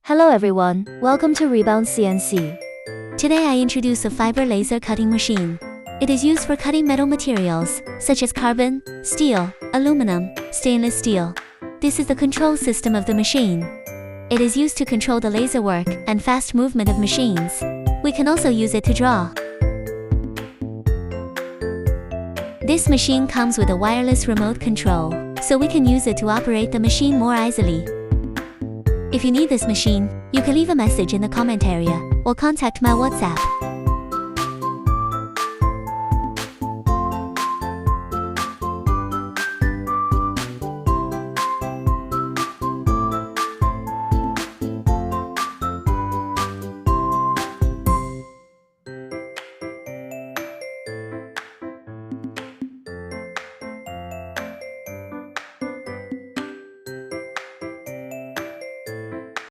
Hello everyone, welcome to REBOUND CNC. Today I introduce a fiber laser cutting machine. It is used for cutting metal materials, such as carbon, steel, aluminum, stainless steel. This is the control system of the machine. It is used to control the laser work and fast movement of machines. We can also use it to draw. This machine comes with a wireless remote control, so we can use it to operate the machine more easily. If you need this machine, you can leave a message in the comment area or contact my WhatsApp.